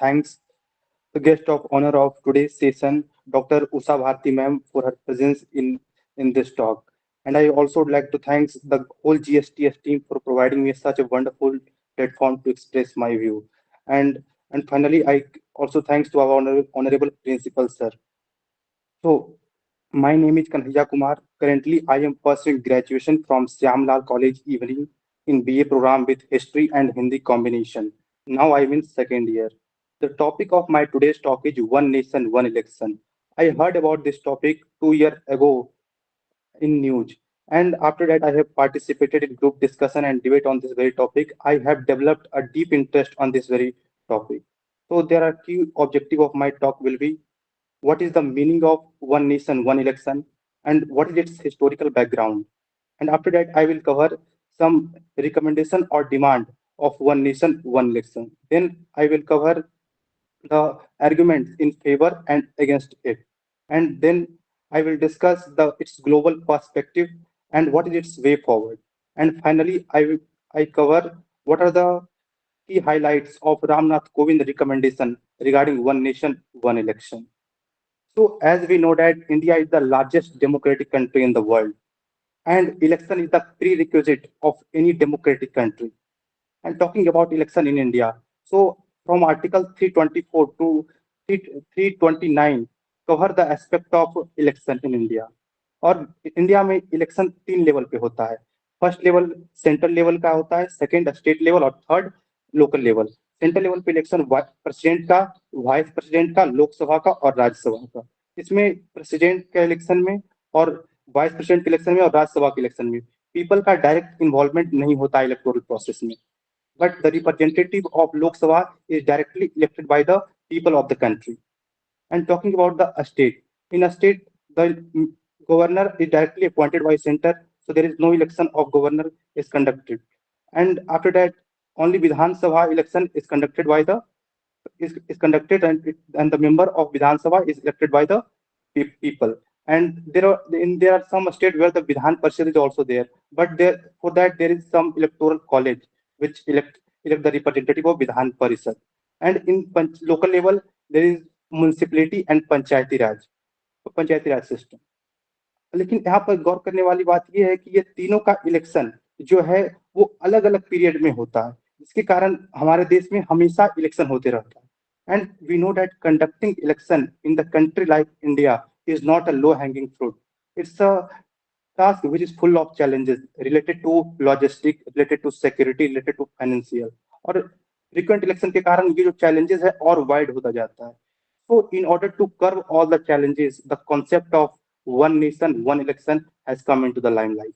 thanks the guest of honor of today's session, Dr. Usha Bharti ma'am, for her presence in this talk. And I also would like to thank the whole GSTS team for providing me such a wonderful platform to express my view. And and finally, I also thanks to our honorable principal, sir. So, my name is Kanhaiya Kumar. Currently, I am pursuing graduation from Shyam Lal College Evening in BA program with History and Hindi combination. Now I am in second year. The topic of my today's talk is One Nation, One Election. I heard about this topic 2 years ago in news. And after that, I have participated in group discussion and debate on this very topic. I have developed a deep interest on this very topic. So there are key objective of my talk will be what is the meaning of one nation, one election, and what is its historical background. And after that, I will cover some recommendation or demand of one nation, one election. Then I will cover the arguments in favor and against it. And then I will discuss its global perspective and what is its way forward. And finally, I cover what are the key highlights of Ramnath Kovind recommendation regarding one nation, one election. So, as we know that India is the largest democratic country in the world, and election is the prerequisite of any democratic country. And talking about election in India, so from Article 324 to 329 cover the aspect of election in India. और India में election 3 level पे होता है. First level central level का होता है, second state level और third local level. Central level पे इलेक्शन प्रेसिडेंट का, वाइस प्रेसिडेंट का, लोकसभा का और राज्यसभा का. इसमें प्रेसिडेंट के इलेक्शन में और वाइस प्रेसिडेंट के इलेक्शन में और राज्यसभा के इलेक्शन में पीपल का डायरेक्ट इन्वॉल्वमेंट नहीं होता इलेक्टोरल प्रोसेस में, but the representative of Lok Sabha is directly elected by the people of the country. And talking about the state, in a state, the governor is directly appointed by center, so there is no election of governor is conducted. And after that, only Vidhan Sabha election is conducted by the is conducted, and the member of Vidhan Sabha is elected by the people. And there are some states where the Vidhan Parishad is also there, but there for that there is some electoral college which elect the representative of Vidhan Parishad. And in local level there is municipality and Panchayati Raj system. लेकिन यहाँ पर गौर करने वाली बात यह है कि ये तीनों का इलेक्शन जो है वो अलग अलग पीरियड में होता है, जिसके कारण हमारे देश में हमेशा इलेक्शन होते रहता है. And we know that conducting election in the country like India is not a low hanging fruit. It's a task which is full of challenges related to logistics, related to security, related to financial. और frequent election के कारण ये जो challenges है और wide होता जाता है. So in order to curb all the challenges, the concept of one nation, one election has come into the limelight.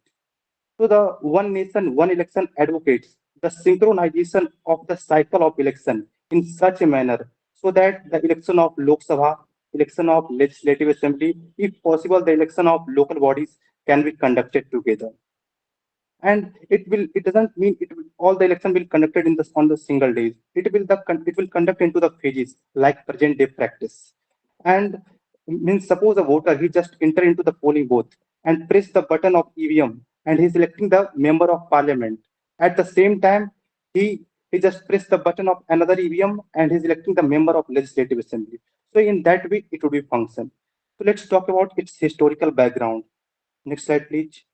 So the one nation, one election advocates the synchronization of the cycle of election in such a manner so that the election of Lok Sabha, election of Legislative Assembly, if possible, the election of local bodies can be conducted together. And it doesn't mean all the election will conducted in on the single days. It will conduct into the phases like present day practice. And means suppose a voter he just enter into the polling booth and press the button of EVM and he's electing the member of parliament. At the same time, he just press the button of another EVM and he's electing the member of legislative assembly. So in that way, it would be function. So let's talk about its historical background. Next slide, please.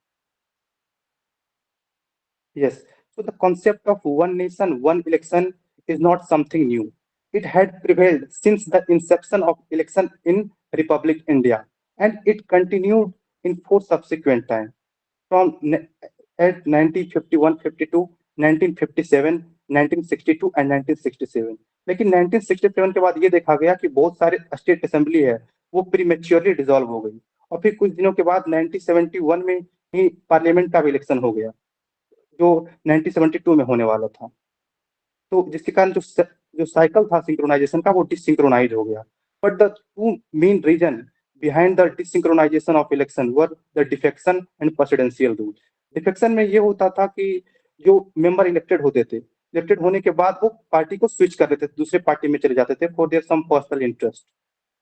Yes. So the concept of one nation, one election is not something new. It had prevailed since the inception of election in Republic India, and it continued in four subsequent times from at 1951-52, 1957, 1962 and 1967. लेकिन 1967 के बाद ये देखा गया कि बहुत सारे state assembly है वो प्रीमेच्योरली डिसॉल्व हो गई और फिर कुछ दिनों के बाद 1971 में ही पार्लियामेंट का भी इलेक्शन हो गया जो 1972 में होने वाला था. तो जिसके कारण जो साइकिल था सिंक्रोनाइजेशन का वो डिसिंक्रोनाइज हो गया. But the two main reason behind the desynchronization of election were the defection and presidential rule. Defection में ये होता था कि जो मेंबर इलेक्टेड होते थे, इलेक्टेड होने के बाद वो पार्टी को स्विच कर लेते थे, दूसरे पार्टी में चले जाते थे for their some personal interest.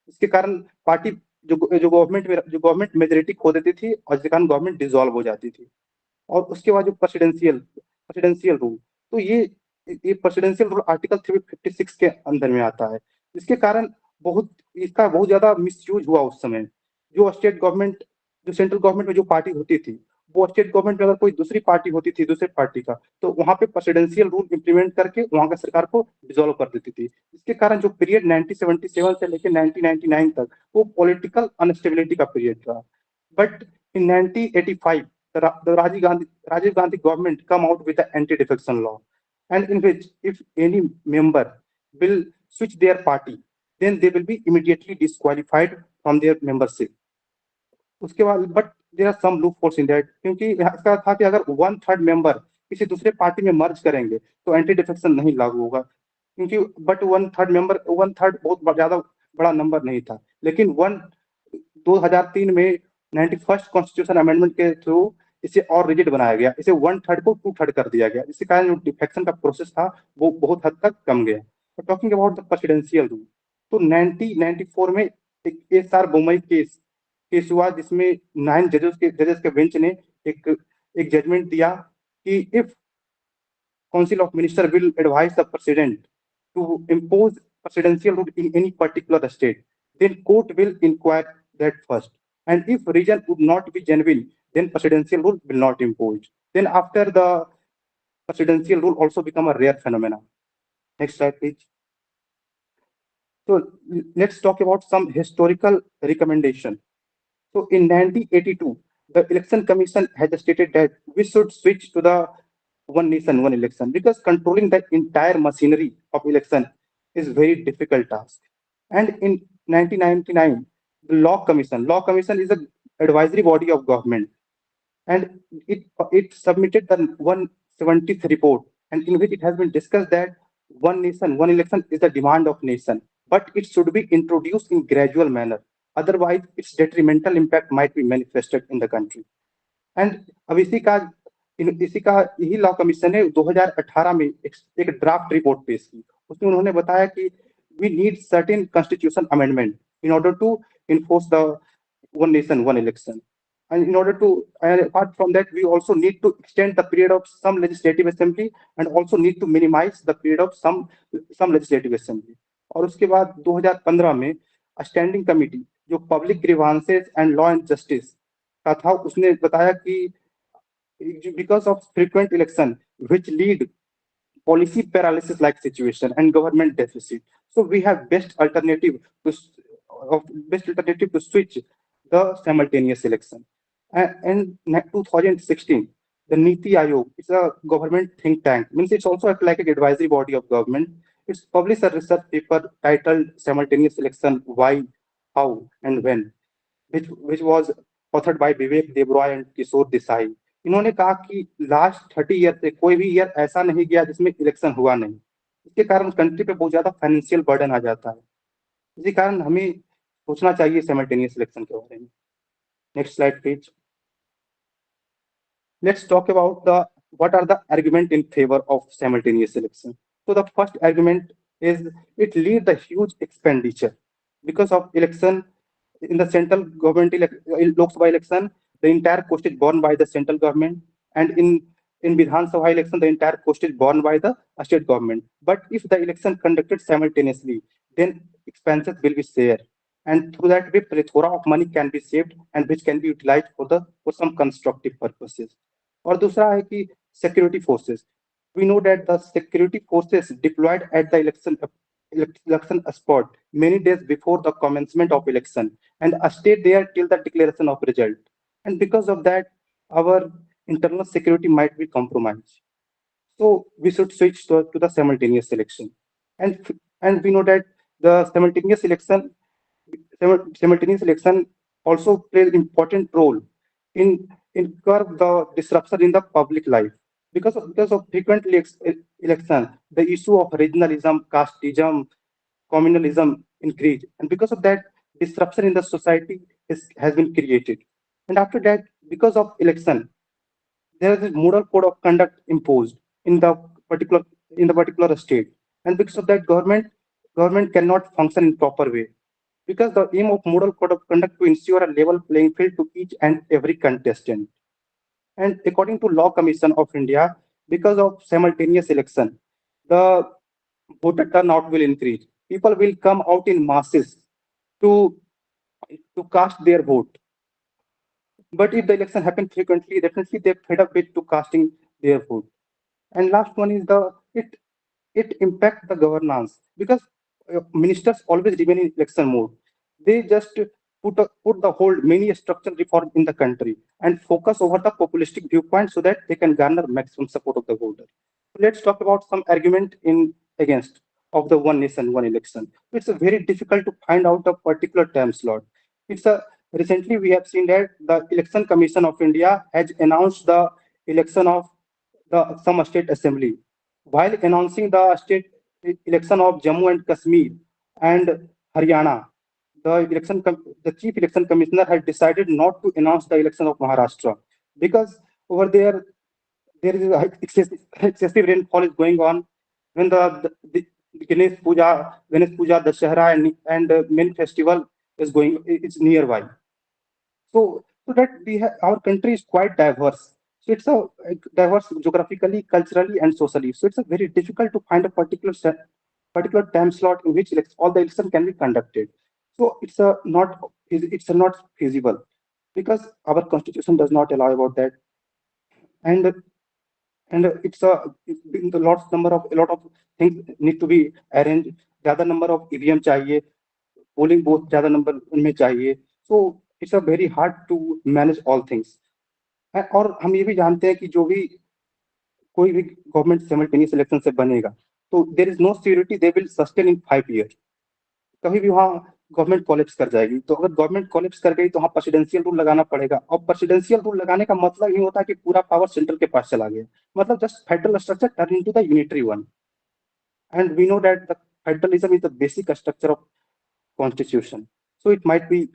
इसके कारण पार्टी जो गवर्नमेंट मेजोरिटी खो देती थी और इसके कारण गवर्नमेंट डिसॉल्व हो जाती थी. और उसके बाद जो प्रेसिडेंशियल रूल, तो ये ये प्रेसिडेंशियल रूल आर्टिकल 356 के अंदर में आता है। इसके कारण बहुत इसका बहुत ज्यादा मिसयूज हुआ उस समय। जो स्टेट गवर्नमेंट जो सेंट्रल गवर्नमेंट में जो पार्टी होती थी, वो स्टेट गवर्नमेंट में अगर कोई दूसरी पार्टी होती थी दूसरे पार्टी का, तो वहां पे प्रेसिडेंशियल रूल इंप्लीमेंट करके वहां का सरकार को डिसॉल्व कर देती थी। इसके कारण जो पीरियड 1977 से लेकर 1999 तक वो पॉलिटिकल अनस्टेबिलिटी का पीरियड था। But in 1985 the Rajiv Gandhi government come out with the anti-defection law, and in which if any member will switch their party, then they will be immediately disqualified from their membership. उसके बाद but there are some loopholes in that, क्योंकि इसका था कि अगर 1/3 member किसी दूसरे party में मर्ज करेंगे तो एंटी डिफेक्शन नहीं लागू होगा, क्योंकि बट 1/3 बहुत ज्यादा बड़ा नंबर नहीं था। लेकिन 2003 में 91st कॉन्स्टिट्यूशन अमेंडमेंट के थ्रू इसे और रिजिड बनाया गया, इसे 1/3 को 2/3 कर दिया गया। इसके कारण जो डिफेक्शन का प्रोसेस था वो बहुत हद तक कम गया। Talking about the presidential rule, तो 1994 में एक एस आर बोमई केस हुआ, जिसमें 9 जजेस के बेंच ने एक जजमेंट दिया कि if council of minister will advise the president to impose presidential rule in any particular state, then court will inquire that first. And if reason would not be genuine, then presidential rule will not impose. Then after the presidential rule also become a rare phenomena. Next slide, please. So let's talk about some historical recommendation. So in 1982, the Election Commission has stated that we should switch to the one nation, one election, because controlling the entire machinery of election is very difficult task. And in 1999, the Law Commission is an advisory body of government, and it submitted the 170th report, and in which it has been discussed that one nation, one election is the demand of nation, but it should be introduced in gradual manner. Otherwise, its detrimental impact might be manifested in the country. And अब इसी का यही law commission ने 2018 में एक draft report पेश की। उसमें उन्होंने बताया कि we need certain constitution amendment in order to enforce the one nation, one election. And in order to, and apart from that, we also need to extend the period of some legislative assembly and also need to minimize the period of some legislative assembly. और उसके बाद 2015 में standing committee जो public grievances and law and justice का था, उसने बताया कि because of frequent election which lead policy paralysis like situation and government deficit, so we have to best alternative to switch the simultaneous election. And in 2016, the Niti Aayog is a government think tank, means it's also like an advisory body of government. It's published a research paper titled Simultaneous Election: Why, How, and When, which was authored by Vivek Debroy and Kishore Desai. इन्होंने कहा कि last 30 year से कोई भी year ऐसा नहीं गया जिसमें इलेक्शन हुआ नहीं। इसके कारण कंट्री पे बहुत ज्यादा फाइनेंशियल बर्डन आ जाता है। इसी कारण हमें सोचना चाहिए साइमल्टेनियस इलेक्शन के बारे में। Next slide please. Let's talk about what are the argument in favor of simultaneous election. So the first argument is it lead the huge expenditure because of election in the central government Lok Sabha election. The entire cost is borne by the central government, and in Vidhan Sabha election, the entire cost is borne by the state government. But if the election conducted simultaneously, then expenses will be shared, and through that way, plethora of money can be saved and which can be utilized for some constructive purposes. और दूसरा है कि security forces. We know that the security forces deployed at the election spot many days before the commencement of election and stay there till the declaration of result. And because of that, our internal security might be compromised. So we should switch to the simultaneous election. And we know that the simultaneous election also plays an important role in curb the disruption in the public life. Because of frequent election, the issue of regionalism, casteism, communalism increase. And because of that, disruption in the society has been created. And after that, because of election, there is a moral code of conduct imposed in the particular state. And because of that, government cannot function in proper way. Because the aim of moral code of conduct to ensure a level playing field to each and every contestant. And according to Law Commission of India, because of simultaneous election, the voter turnout will increase. People will come out in masses to cast their vote. But if the election happen frequently, definitely they fed up with to casting their vote. And last one is it impact the governance because ministers always remain in election mode. They just put the whole many structural reform in the country and focus over the populistic viewpoint so that they can garner maximum support of the voter. Let's talk about some argument in against of the one nation one election. It's a very difficult to find out a particular time slot. It's a recently we have seen that the Election Commission of India has announced the election of the some state assembly while announcing the state election of Jammu and Kashmir and Haryana. The chief election commissioner had decided not to announce the election of Maharashtra because over there is excessive rainfall is going on when the Ganesh Puja, Dashahara, and main festival is going. It's nearby. So that we have our country is quite diverse. So it's a diverse geographically, culturally, and socially. So it's a very difficult to find a particular time slot in which all the election can be conducted. So it's a not feasible because our constitution does not allow about that, and it's the a lot of things need to be arranged. ज़्यादा number of EVM चाहिए, polling booth ज़्यादा number में चाहिए. So it's a very hard to manage all things. और हम ये भी जानते हैं कि जो भी कोई भी गवर्नमेंट सिमल्टेनियस इलेक्शन से बनेगा तो there is no security they will sustain in 5 year. कभी भी वहाँ गवर्नमेंट कोलेप्स कर जाएगी. तो अगर गवर्नमेंट कोलेप्स कर गई तो वहाँ प्रेसिडेंशियल रूल लगाना पड़ेगा. और प्रेसिडेंशियल रूल लगाने का मतलब ये होता है कि पूरा पावर सेंट्रल के पास चला गया. मतलब just federal structure turn into the unitary one. And we know that the federalism is the basic structure of constitution. So it might be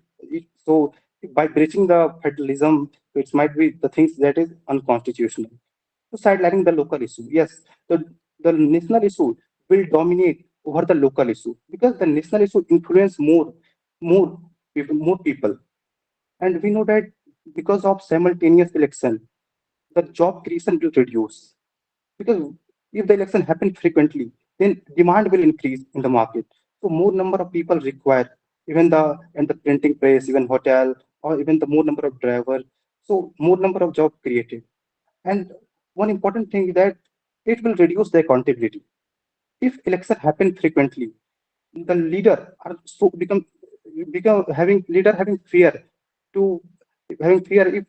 so by breaching the federalism, it might be the things that is unconstitutional. So sidelining the local issue. Yes, the national issue will dominate over the local issue because the national issue influence more more people. And we know that because of simultaneous election, the job creation will reduce. Because if the election happen frequently, then demand will increase in the market. So more number of people require, even the printing press, even hotel, or even the more number of driver. So more number of job created. And one important thing is that it will reduce the accountability. If election happen frequently, the leader are so become having leader to having fear if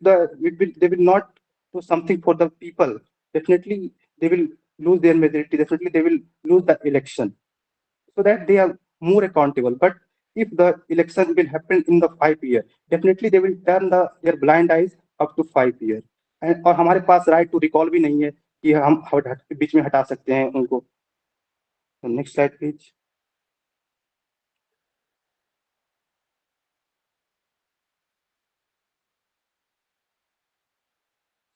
they will not do something for the people. Definitely they will lose their majority. Definitely they will lose the election. So that they are more accountable. But if the election will happen in the 5 year, definitely they will turn their blind eyes up to 5 year. And और हमारे पास right to recall भी नहीं है कि हम बीच में हटा सकते हैं उनको. Next slide please.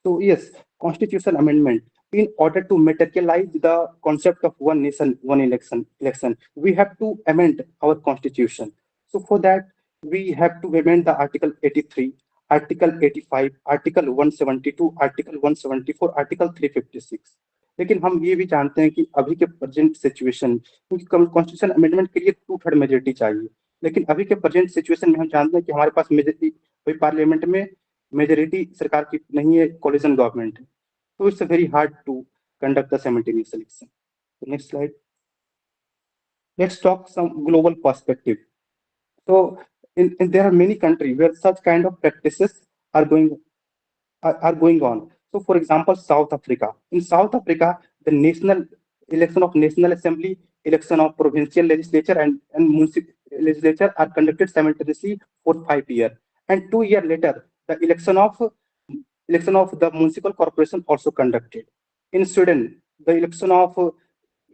So yes, constitutional amendment. In order to materialize the concept of one nation, one election, we have to amend our constitution. So for that, we have to amend the Article 83, Article 85, Article 172, Article 174, Article 356. लेकिन हम ये भी जानते हैं कि अभी के present situation क्योंकि कॉन्स्टिट्यूशन अमेंडमेंट के लिए 2/3 मेजोरिटी चाहिए. लेकिन अभी के प्रेजेंट सिचुएशन में हम जानते हैं कि हमारे पास मेजोरिटी पार्लियामेंट में मेजोरिटी सरकार की नहीं है, कोलिशन गवर्नमेंट है. तो it's very hard to conduct the simultaneous election. So next slide. Let's talk some global perspective. So there are many countries where such kind of practices are are going on. So for example, South Africa. In South Africa, the national election of National Assembly, election of provincial legislature and municipal legislature are conducted simultaneously for 5 years. And 2 years later, the election of the municipal corporation also conducted. In Sweden, the election of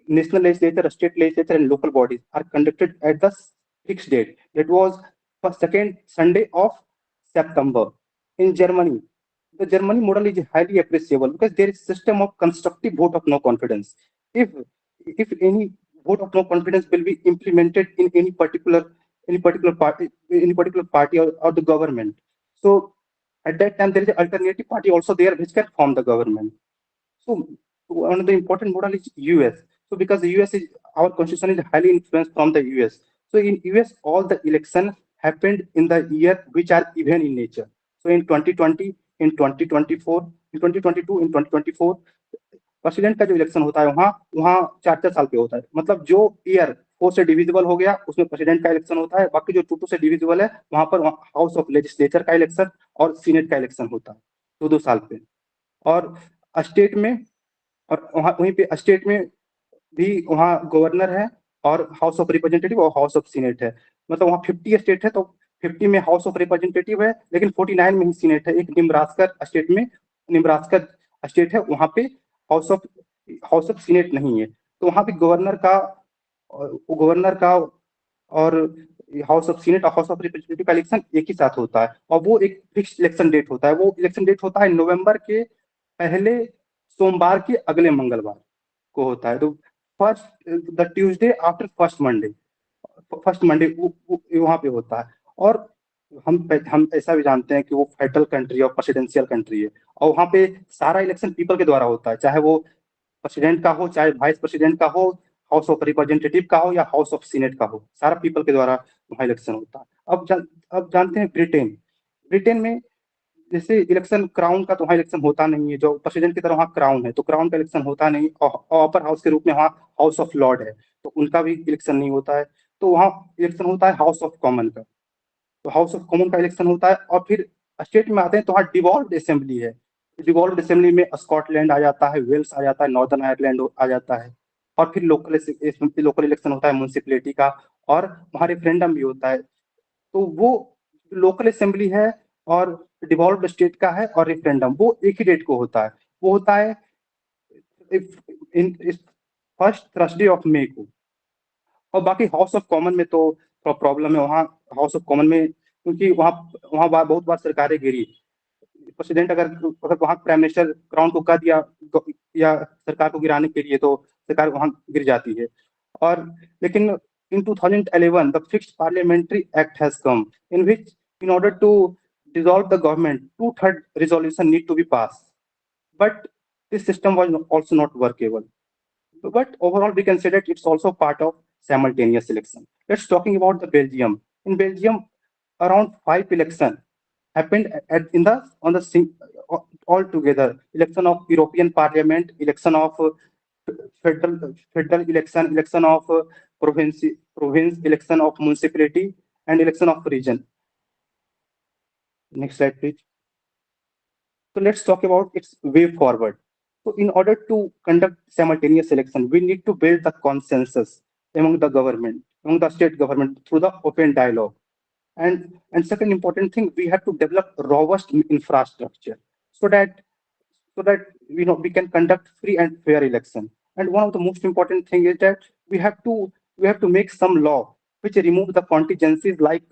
national legislature, state legislature, and local bodies are conducted at the fixed date. That was for second Sunday of September. In Germany, the Germany model is highly appreciable because there is system of constructive vote of no confidence. If any vote of no confidence will be implemented in any particular party or the government, so at that time there is an alternative party also there which can form the government. So one of the important model is US. So because the US is, our constitution is highly influenced from the US. So in US, all the election happened in the year which are even in nature. So in 2020, in 2024, in 2022, in 2024, president का जो election होता है वहाँ वहाँ 4 4 साल पे होता है, मतलब जो ईयर 4 से डिविजिबल हो गया उसमें प्रेसिडेंट का इलेक्शन होता है, बाकी जो 2 2 से डिविजिबल है वहां पर हाउस ऑफ लेजिस्लेचर का इलेक्शन और सीनेट का इलेक्शन होता है 2 2 साल पे। और स्टेट में, और वहाँ वहीं पे स्टेट में भी वहाँ गवर्नर है और हाउस ऑफ रिप्रेजेंटेटिव और हाउस ऑफ सीनेट है, मतलब वहाँ 50 स्टेट है तो 50 में हाउस ऑफ रिप्रेजेंटेटिव है लेकिन 49 में ही सीनेट है। एक निब्रास्का स्टेट में, निब्रास्का स्टेट है वहाँ पे हाउस ऑफ सीनेट नहीं है, तो वहाँ पे गवर्नर का और हाउस ऑफ सीनेट और हाउस ऑफ रिप्रेजेंटेटिव का इलेक्शन एक ही साथ होता है, और वो एक फिक्स इलेक्शन डेट होता है। वो इलेक्शन डेट होता है नवंबर के पहले सोमवार के अगले मंगलवार को होता है, तो first the Tuesday after first Monday वहां पे होता है। और हम ऐसा भी जानते हैं कि वो फेडरल कंट्री और प्रेसिडेंशियल कंट्री है, और वहाँ पे सारा इलेक्शन पीपल के द्वारा होता है, चाहे वो प्रेसिडेंट का हो, चाहे वाइस प्रेसिडेंट का हो, हाउस ऑफ रिप्रेजेंटेटिव का हो या हाउस ऑफ सीनेट का हो, सारा पीपल के द्वारा वहाँ इलेक्शन होता है। अब जानते हैं ब्रिटेन, ब्रिटेन में जैसे इलेक्शन क्राउन का तो वहाँ इलेक्शन होता नहीं है, जो प्रेसिडेंट की तरह वहाँ क्राउन है तो क्राउन का इलेक्शन होता नहीं, और अपर हाउस के रूप में वहाँ हाउस ऑफ लॉर्ड है तो उनका भी इलेक्शन नहीं होता है, तो वहाँ इलेक्शन होता है हाउस ऑफ कॉमन का, तो हाउस ऑफ कॉमन का इलेक्शन होता है। और फिर स्टेट में आते हैं तो वहाँ डिवॉल्व असेंबली है, डिवॉल्व असेंबली में स्कॉटलैंड आ जाता है, वेल्स आ जाता है, नॉर्दर्न आयरलैंड आ जाता है। और फिर लोकल इलेक्शन होता है म्यूनसिपलिटी का, और वहाँ रेफरेंडम भी होता है। तो वो लोकल असेंबली है और डिवॉल्व स्टेट का है, और रेफरेंडम वो एक ही डेट को होता है, वो होता है इन फर्स्ट थर्सडे ऑफ मई को। और बाकी हाउस ऑफ कॉमन में तो प्रॉब्लम है वहाँ, हाउस ऑफ कॉमन में क्योंकि वहाँ वहाँ बहुत बार सरकारें गिरी, प्रेसिडेंट अगर वहाँ प्राइम मिनिस्टर क्राउन को कह दिया या सरकार को गिराने के लिए तो सरकार वहाँ गिर जाती है। और लेकिन in 2011 the fixed parliamentary act has come in which in order to dissolve the government 2/3 resolution need to be passed, but this system was also not workable. But overall, we can say that it's also part of simultaneous election. Let's talking about the Belgium. In Belgium, around 5 election happened in the on the all together. Election of European Parliament, election of federal election, election of province, election of municipality, and election of region. Next slide, please. So let's talk about its way forward. So in order to conduct simultaneous election, we need to build the consensus among the government, among the state government through the open dialogue. And second important thing, we have to develop robust infrastructure so that we can conduct free and fair election. And one of the most important thing is that we have to make some law which remove the contingencies like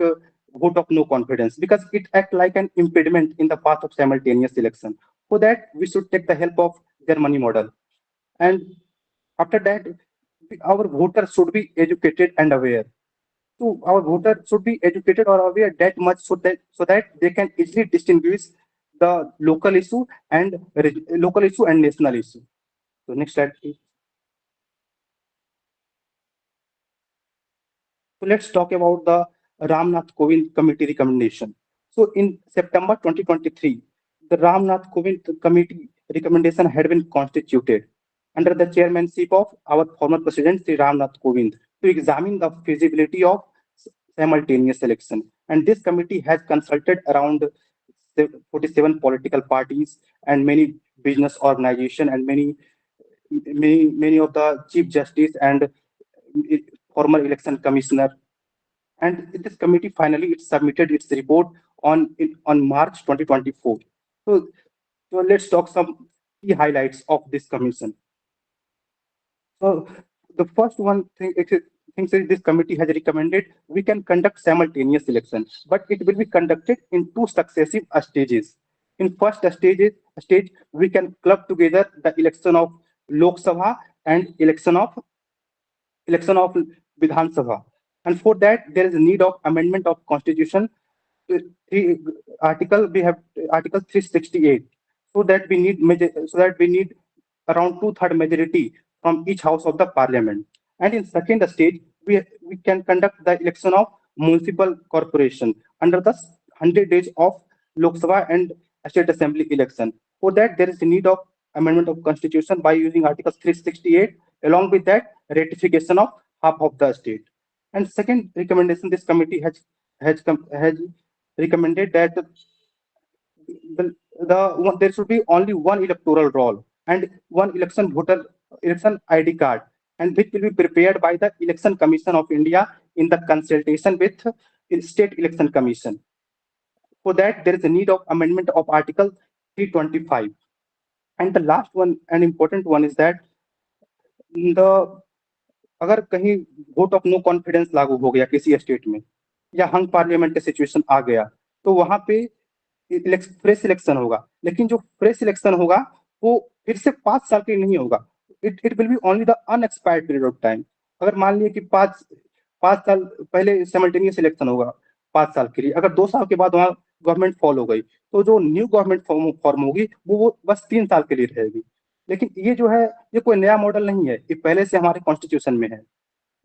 vote of no confidence, because it act like an impediment in the path of simultaneous election. For that we should take the help of Germany model. And after that, our voters should be educated and aware. So our voters should be educated or aware that much so that they can easily distinguish the local issue and national issue. So next slide, please. So let's talk about the Ramnath Kovind Committee recommendation. So in September 2023, the Ramnath Kovind Committee recommendation had been constituted under the chairmanship of our former President Sri Ramnath Kovind to examine the feasibility of simultaneous election. And this committee has consulted around 47 political parties and many business organizations and many of the chief justice and former election commissioner. And this committee finally it submitted its report on March 2024. So let's talk some key highlights of this commission. So the first one thing things is this committee has recommended we can conduct simultaneous elections, but it will be conducted in 2 successive stages. In first stage we can club together the election of Lok Sabha and election of Vidhan Sabha. And for that, there is a need of amendment of Constitution. Three, we have Article 368. So that we need around 2/3 majority from each house of the parliament. And in second stage, we can conduct the election of municipal corporation under the 100 days of Lok Sabha and State Assembly election. For that, there is a need of amendment of constitution by using Article 368, along with that ratification of half of the state. And second recommendation, this committee has recommended that there should be only one electoral roll and one election ID card, and which will be prepared by the Election Commission of India in the consultation with State Election Commission. For that, there is a need of amendment of Article 325. And the last one, and important one, is that the अगर कहीं vote of no confidence लागू हो गया किसी state में या हंग parliament situation आ गया, तो वहां पे फ्रेश इलेक्शन होगा, लेकिन जो फ्रेश इलेक्शन होगा वो फिर से 5 साल के लिए नहीं होगा. It will be only the unexpired period of time. अगर मान लिया कि 5 साल पहले सिमल्टेनियस इलेक्शन होगा 5 साल के लिए, अगर 2 साल के बाद वहां गवर्नमेंट फॉल हो गई, तो जो न्यू गवर्नमेंट फॉर्म होगी वो बस 3 साल के लिए रहेगी. लेकिन ये जो है, ये कोई नया मॉडल नहीं है, ये पहले से हमारे कॉन्स्टिट्यूशन में है.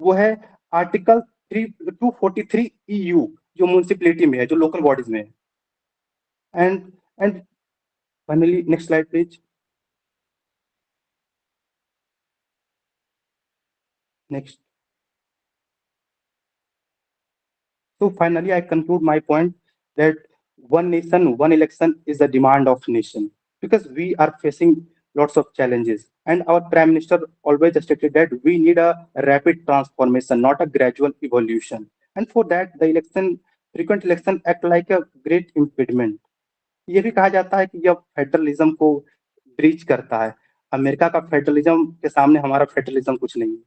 वो है आर्टिकल 243 EU, जो म्युनिसिपैलिटी में है, जो लोकल बॉडीज में है. And finally, next slide please. Next. So finally, I conclude my point that one nation, one election is the demand of nation, because we are facing lots of challenges. And our Prime Minister always stated that we need a rapid transformation, not a gradual evolution. And for that, frequent election act like a great impediment. ये भी कहा जाता है कि यह federalism को breach करता है. अमेरिका का फेडरलिज्म के सामने हमारा फेडरलिज्म कुछ नहीं है,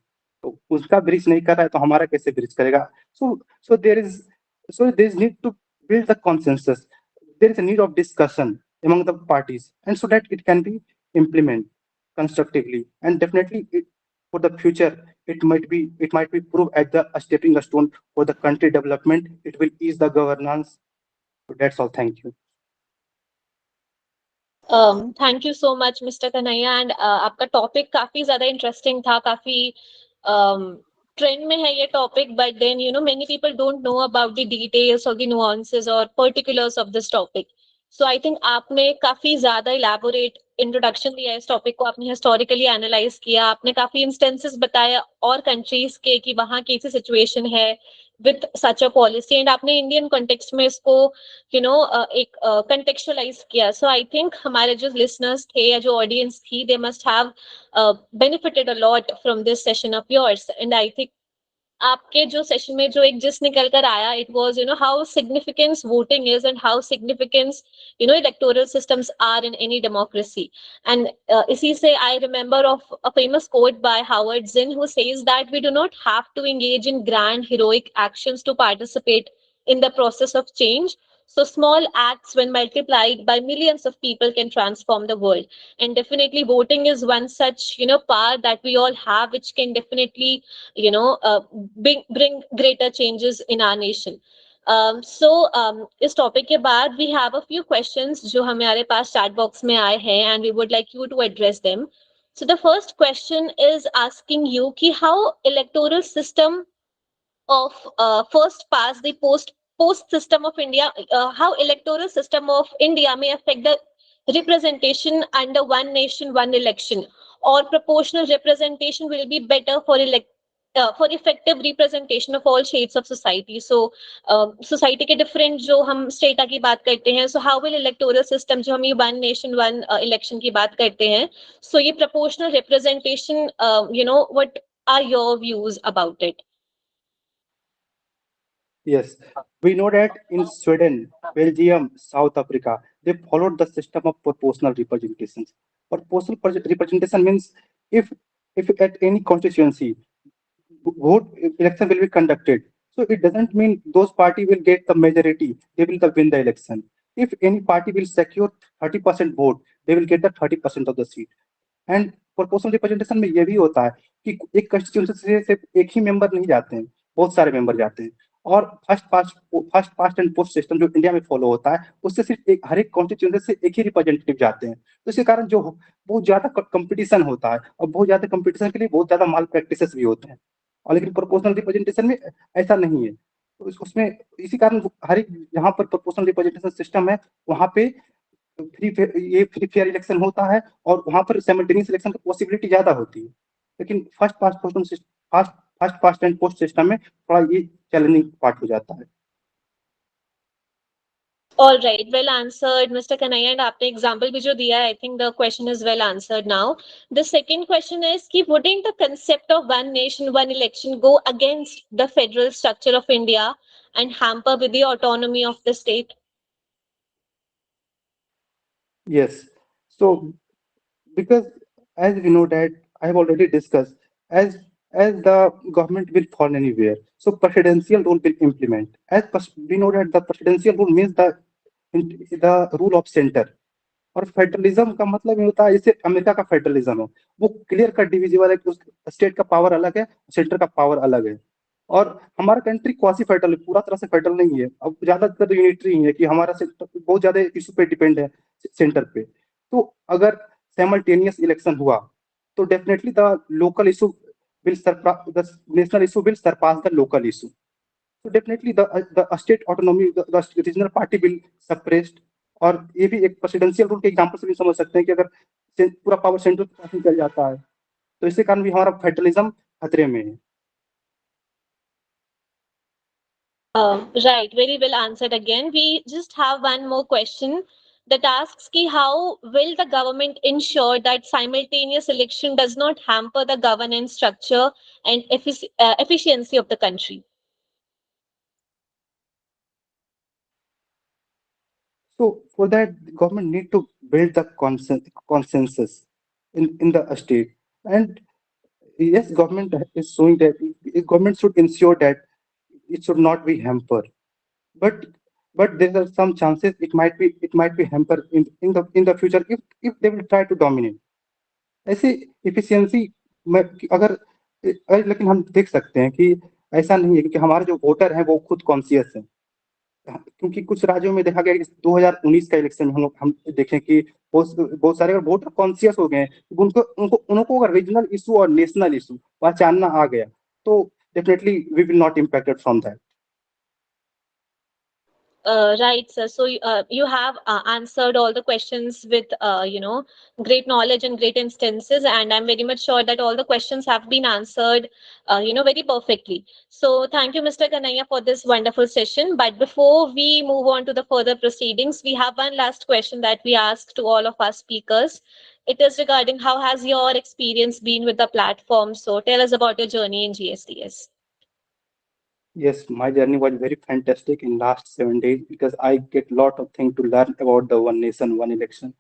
तो उसका ब्रीच नहीं कर रहा है तो हमारा कैसे ब्रीच करेगा. So there is need to build the consensus. There is a need of discussion among the parties, and so that it can be implemented constructively. And definitely, for the future, it might be proved as a stepping stone for the country development. It will ease the governance. So that's all. Thank you. Thank you so much mister Kanhaiya. And आपका topic काफी ज्यादा interesting था, काफी trend में है ये topic, but then you know many people don't know about the details और the nuances और particulars of this topic. So I think आपने काफी ज्यादा इलैबोरेट इंट्रोडक्शन दिया इस टॉपिक को, आपने हिस्टोरिकली एनालाइज किया, आपने काफी इंस्टेंसेस बताया और कंट्रीज के कि वहाँ कैसी सिचुएशन है with such a policy, and आपने इंडियन कॉन्टेक्स्ट में इसको यू नो एक कंटेक्चुअलाइज किया. सो आई थिंक हमारे जो लिसनर्स थे या जो ऑडियंस थी, they must have benefited a lot from this session of yours. And I think आपके जो सेशन में जो एक जिस निकल कर आया, it was you know how significance voting is and how significance you know electoral systems are in any democracy. And इसी से I remember of a famous quote by Howard Zinn who says that we do not have to engage in grand heroic actions to participate in the process of change. So small acts, when multiplied by millions of people, can transform the world. And definitely voting is one such, you know, power that we all have, which can definitely, you know, bring greater changes in our nation. इस topic के बाद we have a few questions जो हमारे पास chat box में आए हैं, and we would like you to address them. So the first question is asking you कि how electoral system of first past the post system of India, how electoral system of India may affect the representation under one nation, one election, or proportional representation will be better for effective representation of all shades of society. So society के different जो हम strata की बात करते हैं, so how will electoral system जो हम ये one nation one election की बात करते हैं, so ये proportional representation, you know, what are your views about it? Yes, we know that in Sweden, Belgium, South Africa, they followed the system of proportional representations. Proportional representation means if at any constituency vote election will be conducted, so it doesn't mean those party will get the majority, they will win the election. If any party will secure 30% vote, they will get the 30% of the seat. And proportional representation में ये भी होता है कि एक constituency से सिर्फ एक ही मेंबर नहीं जाते हैं, बहुत सारे मेंबर जाते हैं. और first past and post system जो इंडिया में फॉलो होता है, उससे सिर्फ हर एक कॉन्स्टिट्यूंसी से एक ही रिप्रेजेंटेटिव जाते हैं। तो इसके कारण जो बहुत ज्यादा कंपटीशन होता है, और बहुत ज्यादा कंपटीशन के लिए बहुत ज्यादा माल प्रैक्टिसेस भी होते हैं। और लेकिन प्रोपोर्शनल रिप्रेजेंटेशन में ऐसा नहीं है। तो उसमें इसी कारण हर एक जहाँ पर प्रोपोर्शनल रिप्रेजेंटेशन सिस्टम है, वहाँ पे फ्री फेयर इलेक्शन होता है, और वहां पर साइमल्टेनियस इलेक्शन की पॉसिबिलिटी ज्यादा होती है। लेकिन first past and post system में थोड़ा ये चैलेंजिंग पार्ट हो जाता है। All right, well answered, Mr. Kanhaiya. And आपने example भी जो दिया है, I think the question is well answered now. The second question is कि wouldn't the concept of one nation, one election go against the federal structure of India and hamper with the autonomy of the state? Yes. So because as we know that I have already discussed, as the government will fall anywhere, so presidential rule will implement. We know that the presidential rule means the rule of center. और federalism का मतलब ये होता है जैसे America का federalism हो, वो क्लियर कट डिविजिबल है कि उस स्टेट का पावर अलग है, सेंटर का पावर अलग है। और हमारा कंट्री क्वासी फेडरल पूरा तरह से फेडरल नहीं है, अब ज्यादातर यूनिटरी ही है कि हमारा सेंटर बहुत ज्यादा इशू पे डिपेंड है सेंटर पे। तो अगर साइमल्टेनियस इलेक्शन हुआ, तो definitely the local issue the national issue will surpass the local issue. तो definitely the state autonomy the regional party will suppressed. और ये भी एक प्रेसिडेंशियल रूल के एग्जांपल से भी समझ सकते हैं कि अगर पूरा पावर सेंट्रल के पास ही चल जाता है, तो इसके कारण भी हमारा फेडरलिज्म खतरे में है। Right, very well answered again. We just have one more question that asks ki how will the government ensure that simultaneous election does not hamper the governance structure and efficiency of the country? So for that, the government need to build the consensus in the state. And yes, government is showing that government should ensure that it should not be hampered. But there are some chances it might be hampered in the future if they will try to dominate. ऐसे efficiency में लेकिन हम देख सकते हैं कि ऐसा नहीं है, क्योंकि हमारे जो वोटर हैं वो खुद कॉन्शियस हैं। क्योंकि कुछ राज्यों में देखा गया कि 2019 का इलेक्शन में हम देखें कि बहुत सारे वोटर कॉन्शियस हो गए हैं। उनको उनको उनको अगर रीजनल इशू और नेशनल इशू पहचानना आ गया, तो definitely we will not impacted from that. Right, sir. So you have answered all the questions with great knowledge and great instances, and I'm very much sure that all the questions have been answered very perfectly. So thank you, Mr. Kanhaiya, for this wonderful session. But before we move on to the further proceedings, we have one last question that we ask to all of our speakers. It is regarding how has your experience been with the platform? So tell us about your journey in GSTS. Yes, my journey was very fantastic in last 7 days because I get lot of things to learn about the one nation, one election.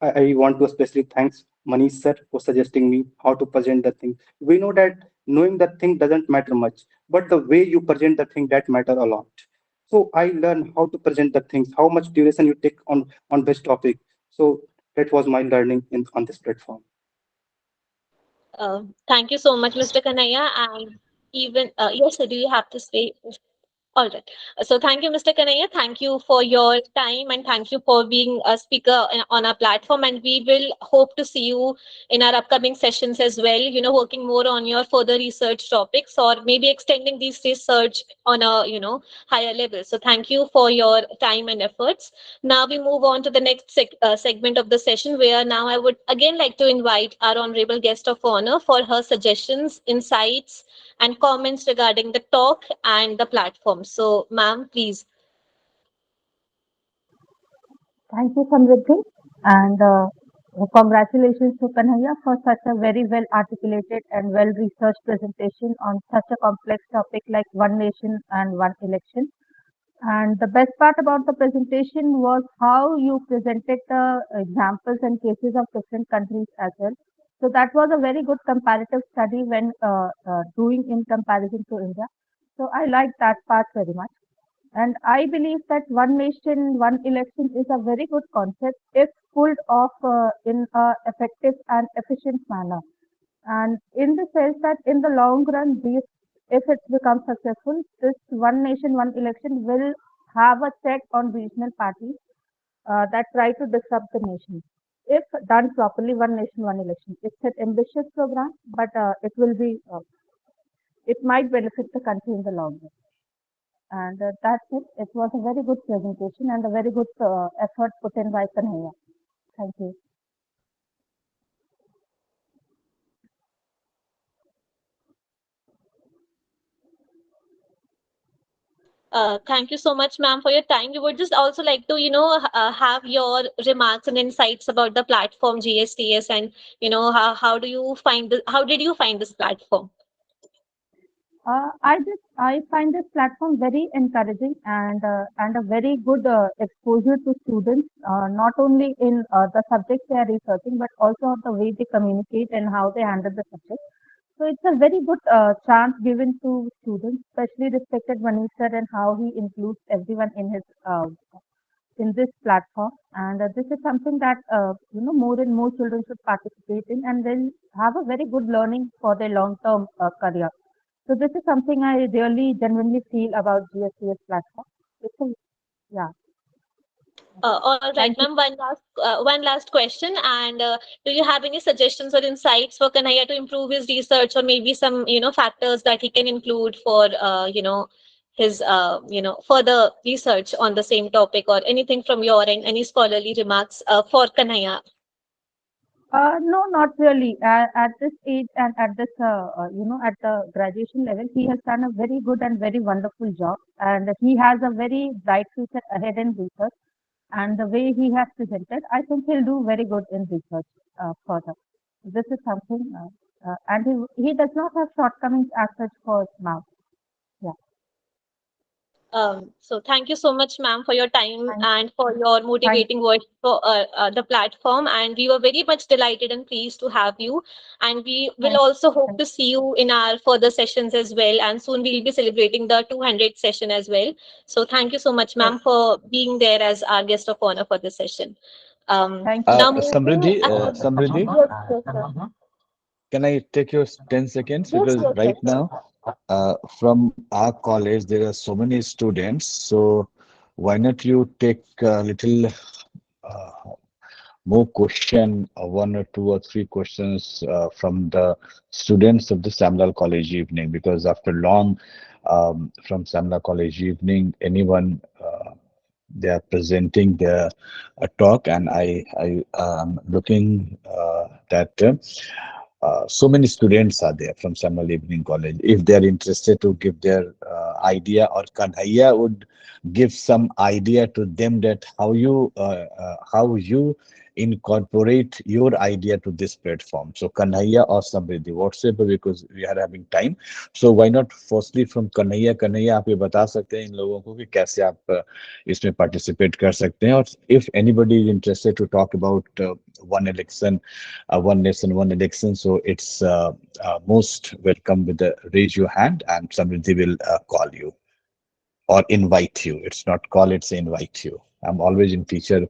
I want to especially thanks Manish sir for suggesting me how to present the thing. We know that knowing the thing doesn't matter much, but the way you present the thing that matter a lot. So I learned how to present the things, how much duration you take on this topic. So that was my learning on this platform. Thank you so much, Mr. Kanhaiya. And even, yes, sir, do you have to say? All right. So thank you, Mr. Kanhaiya. Thank you for your time and thank you for being a speaker on our platform. And we will hope to see you in our upcoming sessions as well, working more on your further research topics or maybe extending these research on a, higher level. So thank you for your time and efforts. Now we move on to the next segment of the session where now I would again like to invite our honorable guest of honor for her suggestions, insights, and comments regarding the talk and the platform. So, ma'am, please. Thank you, Samriddhi, and congratulations to Kanhaiya for such a very well articulated and well researched presentation on such a complex topic like one nation and one election. And the best part about the presentation was how you presented the examples and cases of different countries as well. So that was a very good comparative study when doing in comparison to India. So I like that part very much. And I believe that one nation, one election is a very good concept if pulled off in a effective and efficient manner. And in the sense that in the long run, these if it becomes successful, this one nation, one election will have a check on regional parties that try to disrupt the nation. If done properly, one nation, one election. It's an ambitious program, but it might benefit the country in the long run. And that's it. It was a very good presentation and a very good effort put in by Kanhaiya. Thank you. Thank you so much, ma'am, for your time. We would just also like to, have your remarks and insights about the platform GSTS, and how do you find how did you find this platform? I find this platform very encouraging and a very good exposure to students, not only in the subjects they are researching, but also of the way they communicate and how they handle the subject. So it's a very good chance given to students, especially respected Manish sir and how he includes everyone in this platform. And this is something that more and more children should participate in, and they'll have a very good learning for their long-term career. So this is something I really genuinely feel about GSTS platform. It's a, yeah. All right, Thank you. ma'am. One last question. And do you have any suggestions or insights for Kanhaiya to improve his research, or maybe some factors that he can include for his further research on the same topic, or anything from your end, any scholarly remarks for Kanhaiya? No, not really. At this age and at this, at the graduation level, he has done a very good and very wonderful job, and he has a very bright future ahead in research. And the way he has presented, I think he'll do very good in research further. This is something, and he does not have shortcomings as such for now. Yeah. So thank you so much, ma'am, for your time Thank, and for your thank, motivating words for the platform. And we were very much delighted and pleased to have you. And we will thank, also hope thank, to see you in our further sessions as well. And soon we'll be celebrating the 200th session as well. So thank you so much, yes, ma'am, for being there as our guest of honor for this session. thank you. Now moving Samriddhi, ahead. Samriddhi, Yes, yes, sir. can I take your 10 seconds? Yes, Because yes, right yes, sir. now, from our college, there are so many students. So why not you take a little more question, one or two or three questions from the students of the Shyam Lal College evening? Because after long, from Shyam Lal College evening, anyone they are presenting their talk, and I am looking that so many students are there from Shyam Lal Evening College. If they are interested to give their idea, or Kanhaiya would give some idea to them that how you incorporate your idea to this platform. So Kanhaiya or Samriddhi, whatsoever, because we are having time. So why not firstly from Kanhaiya? Kanhaiya, आप ये बता सकते हैं इन लोगों को कि कैसे आप इसमें participate कर सकते हैं, और if anybody is interested to talk about one election, one nation, one election, so it's most welcome with the raise your hand, and Samriddhi will call you or invite you. It's not call, it's invite you. I'm always in teacher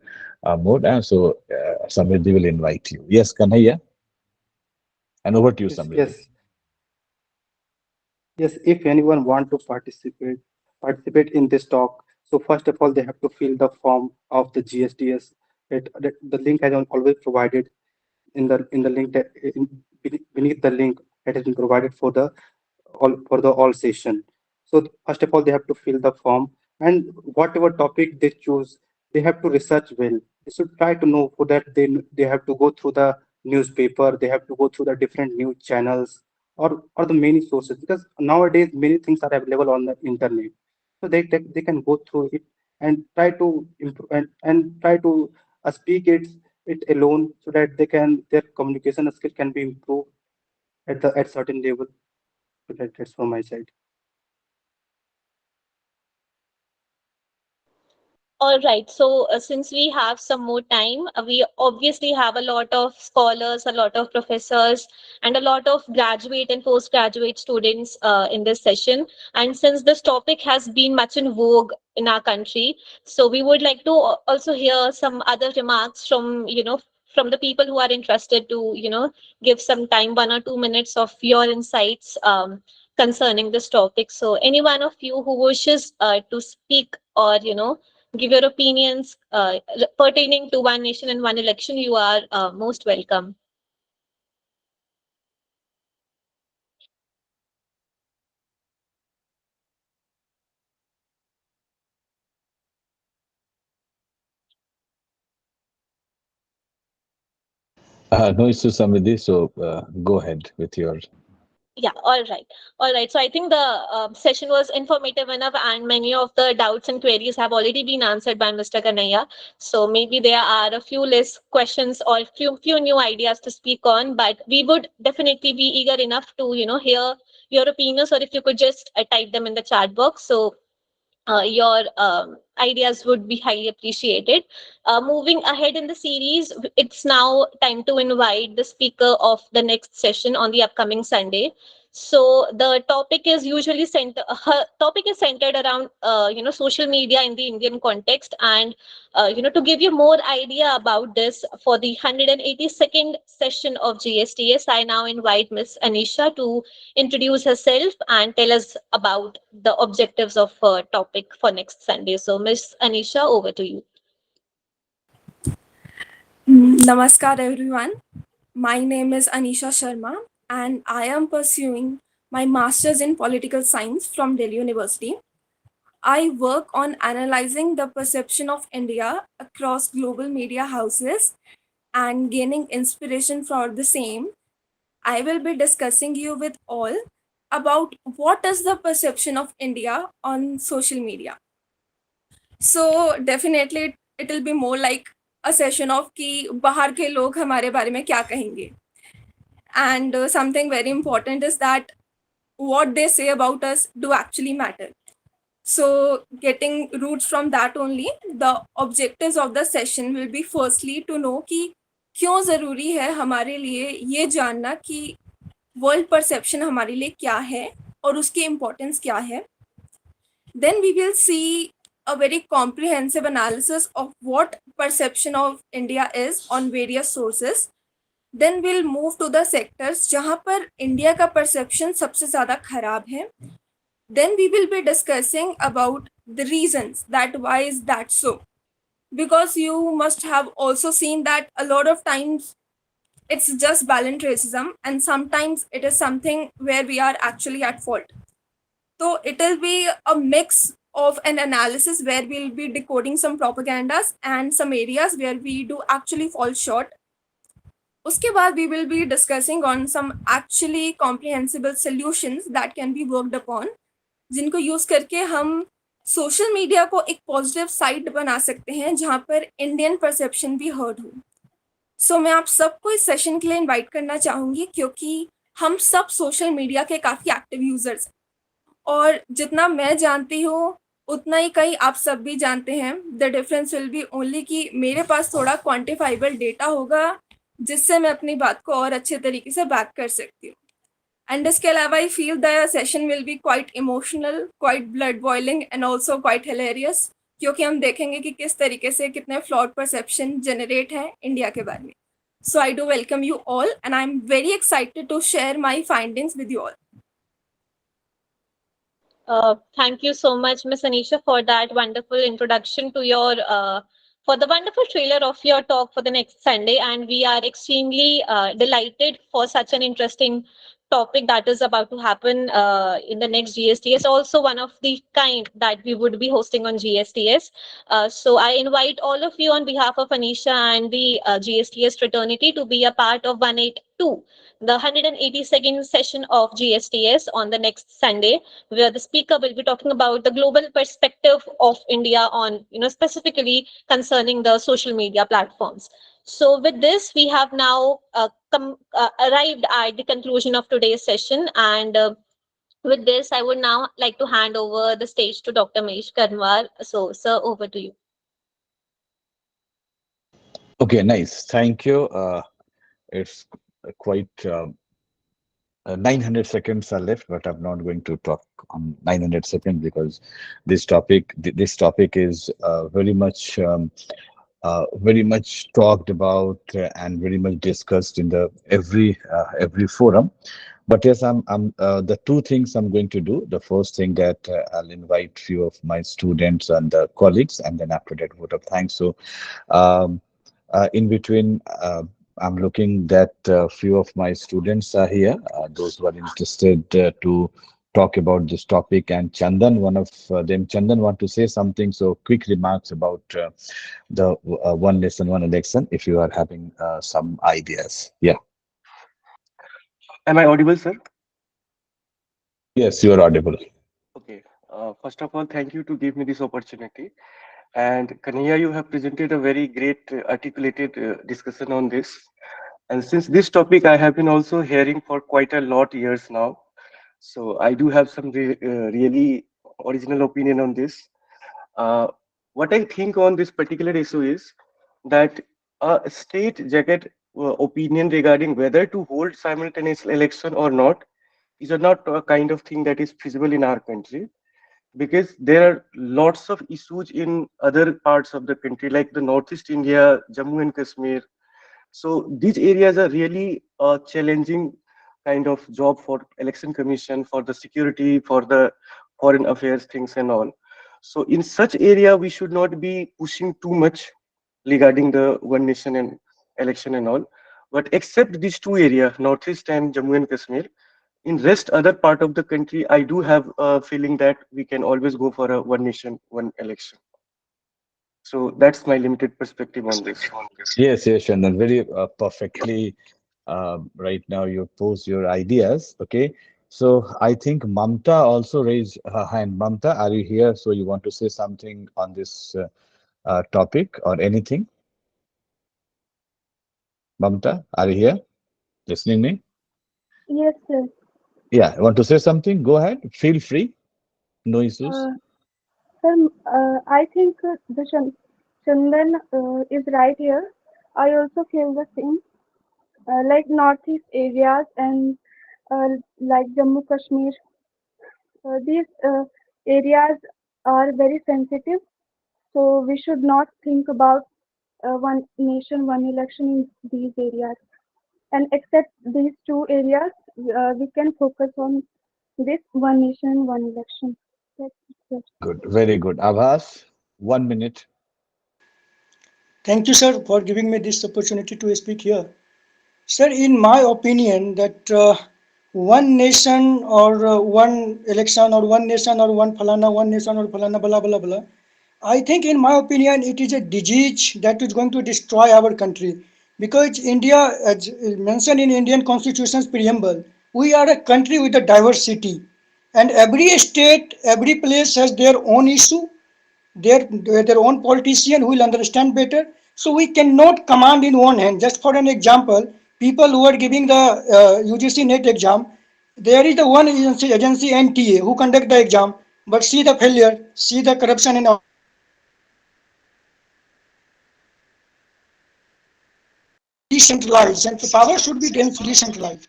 mode, and so Samriddhi will invite you. Yes, Kanhaiya, and over to you, Yes, Samriddhi. yes, yes. If anyone want to participate in this talk, so first of all, they have to fill the form of the GSTS. The link has always provided in the link that beneath the link that has been provided for the all session. So first of all, they have to fill the form, and whatever topic they choose, they have to research well. They should try to know. For that, they have to go through the newspaper, they have to go through the different news channels, or the many sources, because nowadays many things are available on the internet. So they can go through it and try to improve, and try to speak it alone, so that their communication skill can be improved at certain level. So that's from my side. All right. So, since we have some more time, we obviously have a lot of scholars, a lot of professors, and a lot of graduate and postgraduate students in this session. And since this topic has been much in vogue in our country, so we would like to also hear some other remarks from, from the people who are interested to, give some time, 1 or 2 minutes of your insights concerning this topic. So any one of you who wishes to speak or give your opinions pertaining to one nation and one election, you are most welcome. No issues, Samriddhi. So go ahead with your. Yeah, all right. All right. So I think the session was informative enough, and many of the doubts and queries have already been answered by Mr. Kanhaiya. So maybe there are a few less questions or few new ideas to speak on, but we would definitely be eager enough to hear your opinions, or if you could just type them in the chat box. So your ideas would be highly appreciated. Moving ahead in the series, it's now time to invite the speaker of the next session on the upcoming Sunday. So the topic is usually her topic is centered around social media in the Indian context, and to give you more idea about this, for the 182nd session of GSTS, I now invite Miss Anisha to introduce herself and tell us about the objectives of her topic for next Sunday. So, Miss Anisha, over to you. Namaskar everyone. My name is Anisha Sharma and I am pursuing my Masters in Political Science from Delhi University. I work on analyzing the perception of India across global media houses and gaining inspiration for the same. I will be discussing you with all about what is the perception of India on social media. So definitely it will be more like a session of कि बाहर के लोग हमारे बारे में क्या कहेंगे. And something very important is that what they say about us do actually matter. So getting roots from that only, the objectives of the session will be firstly to know कि क्यों ज़रूरी है हमारे लिए ये जानना कि वर्ल्ड परसेप्शन हमारे लिए क्या है और उसकी इम्पोर्टेंस क्या है. Then we will see a very comprehensive analysis of what perception of India is on various sources. Then we'll move to the sectors जहाँ पर इंडिया का परसेप्शन सबसे ज़्यादा खराब है. Then we will be discussing about the reasons that why is that so. Because you must have also seen that a lot of times it's just balanced racism and sometimes it is something where we are actually at fault. So it will be a mix of an analysis where we'll be decoding some propagandas and some areas where we do actually fall short. Uske baad we will be discussing on some actually comprehensible solutions that can be worked upon, जिनको use करके हम social media को एक positive side बना सकते हैं जहाँ पर इंडियन परसेप्शन भी हर्ड हो. सो मैं आप सबको इस सेशन के लिए इनवाइट करना चाहूँगी क्योंकि हम सब सोशल मीडिया के काफ़ी एक्टिव यूजर्स हैं और जितना मैं जानती हूँ उतना ही कहीं आप सब भी जानते हैं. The difference will be only कि मेरे पास थोड़ा क्वांटिफाइबल डेटा होगा जिससे मैं अपनी बात को और अच्छे तरीके से बैक कर सकती हूँ. एंड इसके अलावा I feel the session will be quite emotional, quite blood boiling and also quite hilarious, क्योंकि हम देखेंगे कि किस तरीके से कितने फ्लॉड परसेप्शन जनरेट है इंडिया के बारे में. So I do welcome you all and I am very excited to share my findings with you all. Thank you so much, Miss Anisha, for that wonderful introduction to your for the wonderful trailer of your talk for the next Sunday. And we are extremely delighted for such an interesting topic that is about to happen in the next GSTS. Also, one of the kind that we would be hosting on GSTS. So I invite all of you on behalf of Anisha and the GSTS fraternity to be a part of 182, the 182nd session of GSTS on the next Sunday, where the speaker will be talking about the global perspective of India on, specifically concerning the social media platforms. So with this, we have now arrived at the conclusion of today's session. And with this, I would now like to hand over the stage to Dr. Mesh Karnwal. So, sir, over to you. Okay, nice. Thank you. It's quite 900 seconds are left, but I'm not going to talk on 900 seconds because this topic is very much talked about and very much discussed in the every forum. But yes, I'm the two things I'm going to do. The first thing that I'll invite few of my students and colleagues, and then after that, vote of thanks. So, um, in between, I'm looking that few of my students are here. Those who are interested to talk about this topic, and Chandan, one of them, Chandan, want to say something. So, quick remarks about the one lesson, one election. If you are having some ideas, yeah. Am I audible, sir? Yes, you are audible. Okay. First of all, thank you to give me this opportunity. And Kanhaiya, you have presented a very great articulated discussion on this. And since this topic I have been also hearing for quite a lot years now, so I do have some really original opinion on this. Uh, what I think on this particular issue is that a state jacket opinion regarding whether to hold simultaneous election or not is not a kind of thing that is feasible in our country, because there are lots of issues in other parts of the country like the northeast India, Jammu and Kashmir. So these areas are really a challenging kind of job for election commission, for the security, for the foreign affairs things and all. So in such area, we should not be pushing too much regarding the one nation and election and all. But except these two areas, Northeast and Jammu and Kashmir, in rest other part of the country, I do have a feeling that we can always go for a one nation, one election. So that's my limited perspective on this. Yes, yes, Chandan, very perfectly. Right now, you pose your ideas. Okay, so I think Mamta also raised her hand. Mamta, are you here? So you want to say something on this topic or anything? Mamta, are you here? Listening me? Yes, sir. Yeah, want to say something? Go ahead. Feel free. No issues. Uh, Sir, I think Chandan is right here. I also feel the same. Like northeast areas and uh, like Jammu Kashmir, these areas are very sensitive. So we should not think about one nation, one election in these areas. And except these two areas, we can focus on this one nation, one election. That's it. Very good. Very good. Abbas, 1 minute. Thank you, sir, for giving me this opportunity to speak here. Sir, in my opinion, that one nation or one election or one nation or one nation or falana, blah, blah, blah. I think, in my opinion, it is a disease that is going to destroy our country. Because India, as mentioned in Indian Constitution's preamble, we are a country with a diversity. And every state, every place has their own issue, their own politician who will understand better. So we cannot command in one hand. Just for an example, people who are giving the UGC NET exam, there is the one agency NTA who conduct the exam, but see the failure, see the corruption and all. Decentralized, and the power should be decentralized.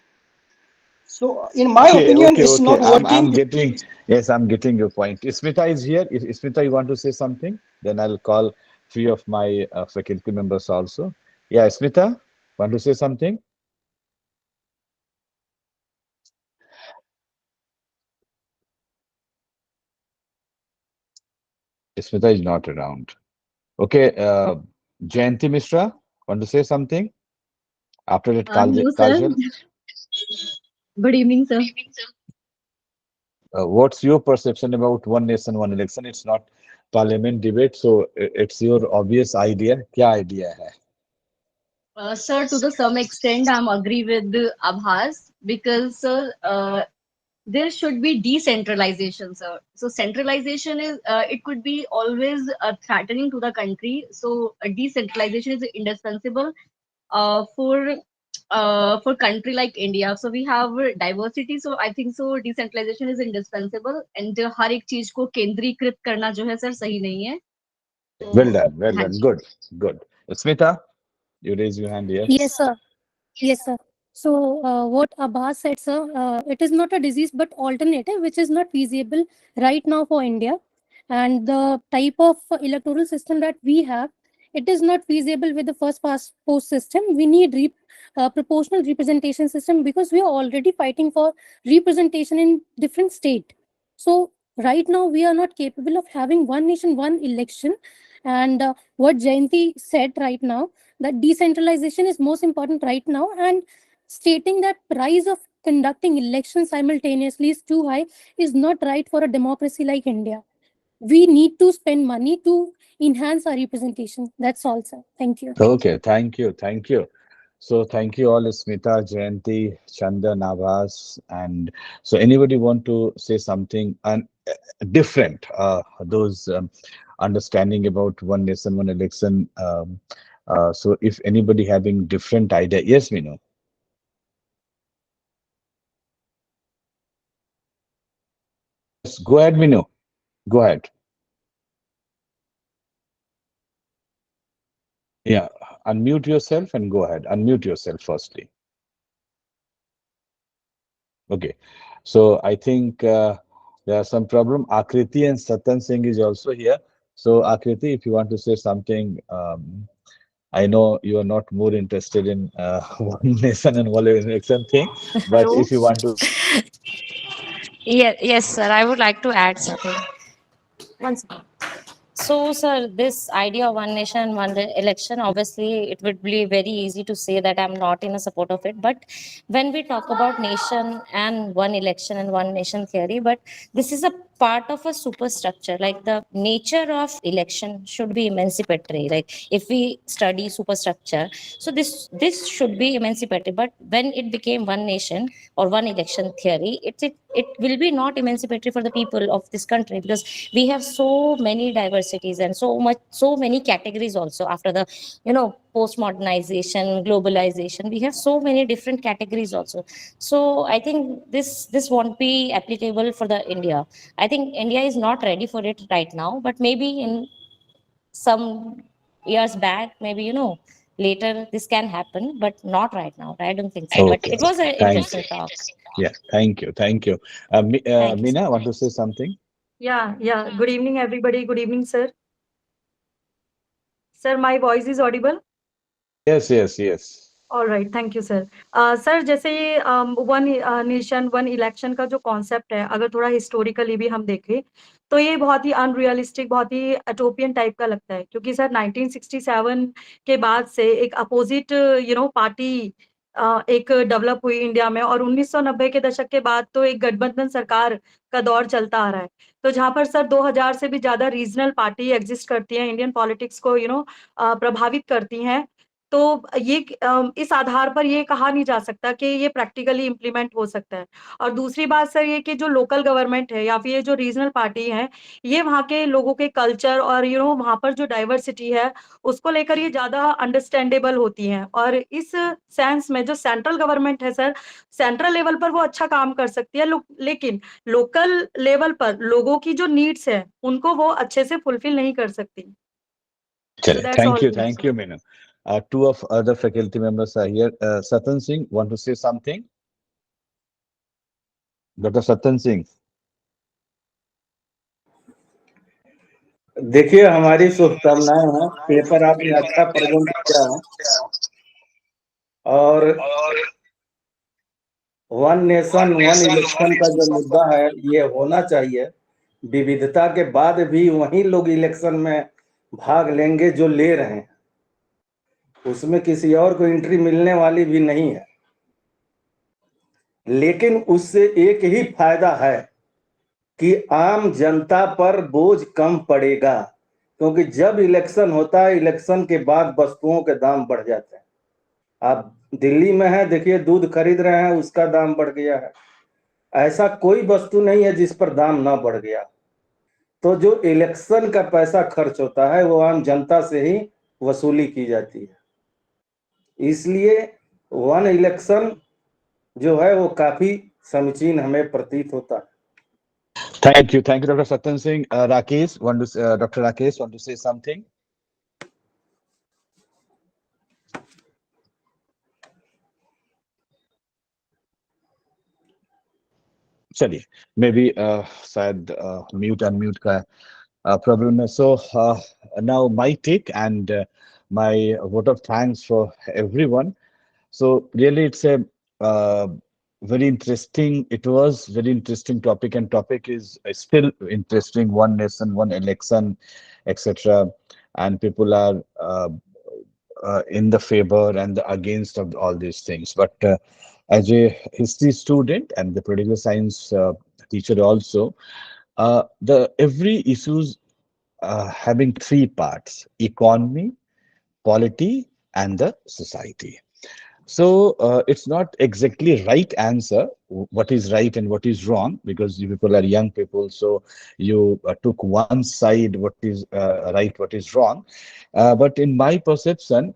So in my Okay, opinion, okay, it's okay. not I'm working. getting, yes, I'm getting your point. Smita is here. If Smita, you want to say something? Then I'll call three of my faculty members also. Yeah, Smita, want to say something? Smita is not around. Okay, Jayanti Mishra, want to say something? After that, Hello, sir. Kajal, Good evening, sir. what's your perception about one nation, one election? It's not parliament debate, so it's your obvious idea. क्या idea है? Sir, to the some extent, I'm agree with the Abhas because, sir, there should be decentralization, sir. So centralization is it could be always threatening to the country. So decentralization is indispensable for country like India. So we have diversity. So I think so decentralization is indispensable. And हर एक चीज को केंद्रीकृत करना जो है sir सही नहीं है. Okay, well तो done, well हाँ done. Ji. Good, good. Smita, you raise your hand, yes. Yes, sir. Yes, sir. So, what Abbas said, sir, it is not a disease but alternative which is not feasible right now for India. And the type of electoral system that we have, it is not feasible with the first past post system. We need proportional representation system, because we are already fighting for representation in different state. So right now we are not capable of having one nation, one election. And what Jayanti said right now, that decentralization is most important right now, and stating that price of conducting elections simultaneously is too high is not right for a democracy like India. We need to spend money to enhance our representation. That's all, sir. Thank you. Okay, thank you, thank you. So thank you all, Smita, Jayanti, Chandan, Navas, and so anybody want to say something and different? Those understanding about one nation, one election. So if anybody having different idea, yes, Minu. Yes, go ahead, Minu. Go ahead. Yeah, unmute yourself and go ahead. Unmute yourself firstly. Okay, so I think there are some problem. Akriti and Satan Singh is also here. So Akriti, if you want to say something, I know you are not more interested in one nation and one election thing, but Hello. if you want to, Yes, sir. I would like to add something. One second. So, sir, this idea of one nation, one election, obviously, it would be very easy to say that I'm not in a support of it. But when we talk about nation and one election and one nation theory, but this is a part of a superstructure. Like the nature of election should be emancipatory. Like if we study superstructure, so this should be emancipatory. But when it became one nation or one election theory, it will be not emancipatory for the people of this country, because we have so many diversities and so many categories also after the postmodernization, globalization. We have so many different categories also. So I think this won't be applicable for the India. I think India is not ready for it right now, but maybe in some years back, maybe later this can happen, but not right now. I don't think so. But okay, it was an thank you. interesting talk. Yeah, thank you, thank you. Thank you, sir. Meena, want to say something? Yeah. Good evening, everybody. Good evening, sir. Sir, my voice is audible? Yes, yes, yes. All right thank you sir sir जैसे ये one nation one election का जो concept है अगर थोड़ा historically भी हम देखें तो ये बहुत ही अनरियलिस्टिक बहुत ही एटोपियन टाइप का लगता है क्योंकि सर 1967 के बाद से एक अपोजिट पार्टी एक डेवलप हुई इंडिया में और 1990 के दशक के बाद तो एक गठबंधन सरकार का दौर चलता आ रहा है तो जहां पर सर 2000 से भी ज्यादा रीजनल पार्टी एग्जिस्ट करती हैं इंडियन पॉलिटिक्स को प्रभावित करती हैं तो ये इस आधार पर ये कहा नहीं जा सकता कि ये प्रैक्टिकली इम्प्लीमेंट हो सकता है और दूसरी बात सर ये कि जो लोकल गवर्नमेंट है या फिर ये जो रीजनल पार्टी है ये वहाँ के लोगों के कल्चर और वहाँ पर जो डाइवर्सिटी है उसको लेकर ये ज्यादा अंडरस्टैंडेबल होती हैं और इस सेंस में जो सेंट्रल गवर्नमेंट है सर सेंट्रल लेवल पर वो अच्छा काम कर सकती है लेकिन लोकल लेवल पर लोगों की जो नीड्स है उनको वो अच्छे से फुलफिल नहीं कर सकती Thank you, Meena. Two of other faculty members are here. Satan Singh, want to say something? Dr. Satan Singh. देखिए हमारी शुभकामनाएं हैं पेपर आपने अच्छा प्रेजेंट किया है और वन नेशन वन इलेक्शन का जो मुद्दा है ये होना चाहिए विविधता के बाद भी वही लोग इलेक्शन में भाग लेंगे जो ले रहे हैं उसमें किसी और को एंट्री मिलने वाली भी नहीं है लेकिन उससे एक ही फायदा है कि आम जनता पर बोझ कम पड़ेगा क्योंकि जब इलेक्शन होता है इलेक्शन के बाद वस्तुओं के दाम बढ़ जाते हैं आप दिल्ली में है देखिए दूध खरीद रहे हैं उसका दाम बढ़ गया है ऐसा कोई वस्तु नहीं है जिस पर दाम ना बढ़ गया तो जो इलेक्शन का पैसा खर्च होता है वो आम जनता से ही वसूली की जाती है इसलिए वन इलेक्शन जो है वो काफी समीचीन हमें प्रतीत होता है Thank you, Dr. Satan Singh. Rakesh, Dr. Rakesh, want to say something? चलिए maybe शायद mute unmute का problem है so now my take and my vote of thanks for everyone So really, it's a uh, very interesting. It was very interesting topic, and topic is still interesting. One nation, one election, etc. And people are in the favor and the against of all these things. But as a history student and the political science teacher also, the every issues having three parts: economy, polity, and the society. So it's not exactly right answer, what is right and what is wrong, because you people are young people. So you took one side, what is right, what is wrong. But in my perception,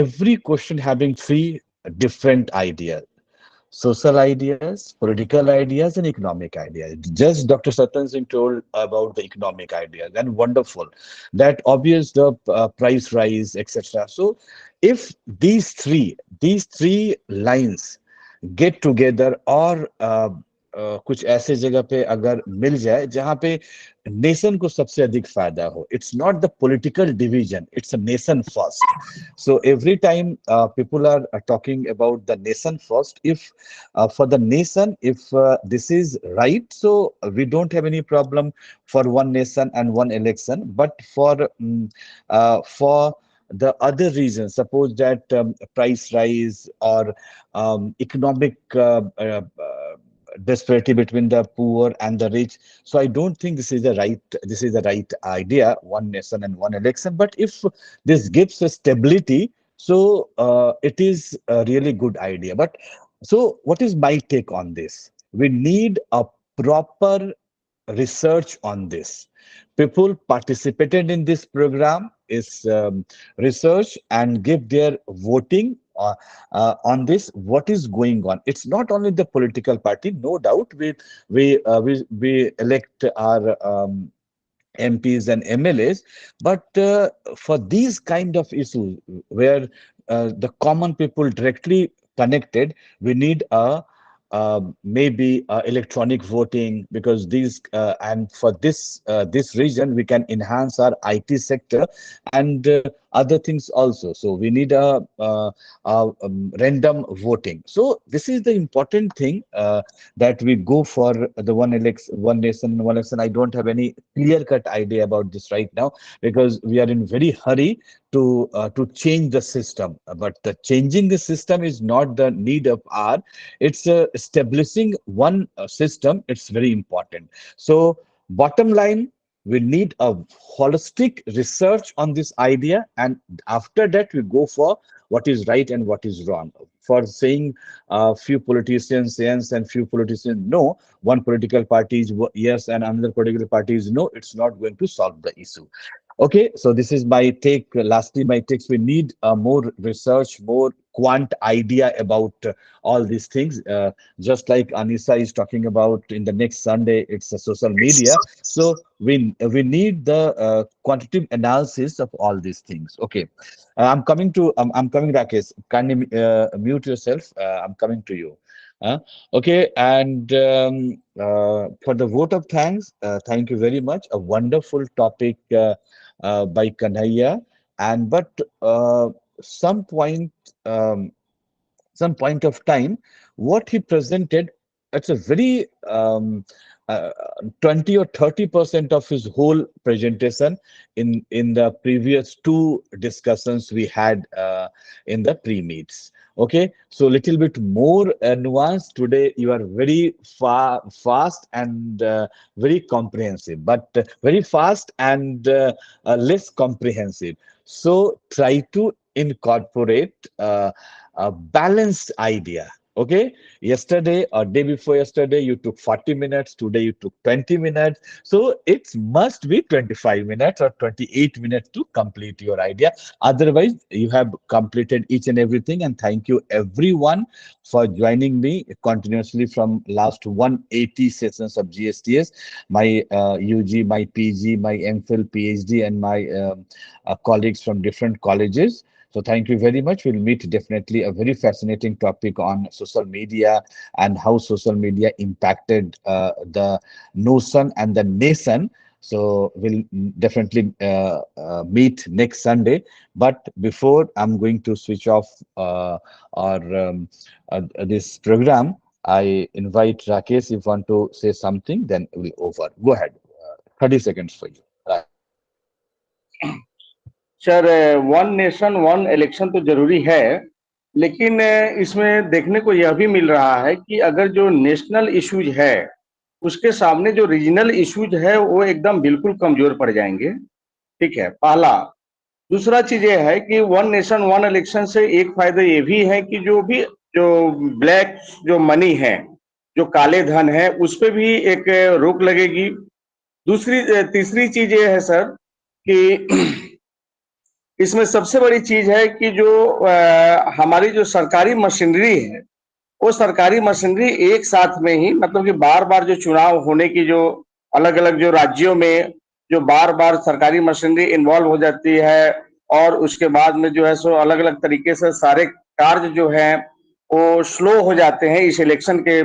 every question having three different ideas: social ideas, political ideas, and economic ideas. Just Dr. Satan Singh told about the economic ideas, and wonderful. That obvious the price rise, etc. So, if these three lines get together और कुछ ऐसे जगह पे अगर मिल जाए जहां पे nation को सबसे अधिक फायदा हो. It's not the political division, it's a nation first. So every time people are talking about the nation first, if for the nation, if this is right, so we don't have any problem for one nation and one election. But for the other reasons, suppose that price rise or economic disparity between the poor and the rich. So I don't think this is the right idea, one nation and one election. But if this gives a stability, so it is a really good idea. But so what is my take on this? We need a proper research on this. People participated in this program is research and give their voting on this. What is going on? It's not only the political party. No doubt, we elect our MPs and MLAs, but for these kind of issues where the common people directly connected, we need a maybe electronic voting, because these and for this region we can enhance our IT sector and other things also. So we need a random voting. So this is the important thing, that we go for the one nation, one election. I don't have any clear-cut idea about this right now, because we are in very hurry to change the system. But the changing the system is not the need of our. It's establishing one system. It's very important. So bottom line, we need a holistic research on this idea, and after that we go for what is right and what is wrong. For saying few politicians yes and few politicians no, one political party is yes and another political party is no, it's not going to solve the issue. Okay, so this is my take. Lastly, my takes: we need more research, more quant idea about all these things. Just like Anisa is talking about in the next Sunday, it's a social media. So we need the quantitative analysis of all these things. Okay, I'm coming, Rakesh. Kindly mute yourself. I'm coming to you. Okay, and for the vote of thanks, thank you very much. A wonderful topic by Kanhaiya, and but some point um, some point of time, what he presented, it's a very 20 or 30% of his whole presentation in the previous two discussions we had in the pre-meets. Okay, so little bit more nuanced today. You are very fast and very comprehensive, but very fast and less comprehensive. So try to incorporate a balanced idea. Okay, yesterday or day before yesterday you took 40 minutes, today you took 20 minutes. So it must be 25 minutes or 28 minutes to complete your idea. Otherwise, you have completed each and everything. And thank you everyone for joining me continuously from last 180 sessions of GSTS, my UG, my PG, my MPhil, PhD, and my colleagues from different colleges. So thank you very much. We'll meet definitely a very fascinating topic on social media and how social media impacted the notion and the nation. So we'll definitely meet next Sunday. But before I'm going to switch off our this program, I invite Rakesh, if you want to say something, then we'll over. Go ahead. 30 seconds for you. Sir, one nation one election तो जरूरी है, लेकिन इसमें देखने को यह भी मिल रहा है कि अगर जो नेशनल इश्यूज है उसके सामने जो रीजनल इश्यूज है वो एकदम बिल्कुल कमजोर पड़ जाएंगे। ठीक है, पहला। दूसरा चीज ये है कि वन नेशन वन इलेक्शन से एक फायदा ये भी है कि जो ब्लैक जो मनी है, जो काले धन है, उस पे भी एक रोक लगेगी। तीसरी चीज ये है सर कि इसमें सबसे बड़ी चीज है कि जो हमारी जो सरकारी मशीनरी है, वो सरकारी मशीनरी एक साथ में ही, मतलब कि बार बार जो चुनाव होने की जो अलग अलग जो राज्यों में जो बार बार सरकारी मशीनरी इन्वॉल्व हो जाती है, और उसके बाद में जो है सो अलग अलग तरीके से सारे कार्य जो है वो स्लो हो जाते हैं इस इलेक्शन के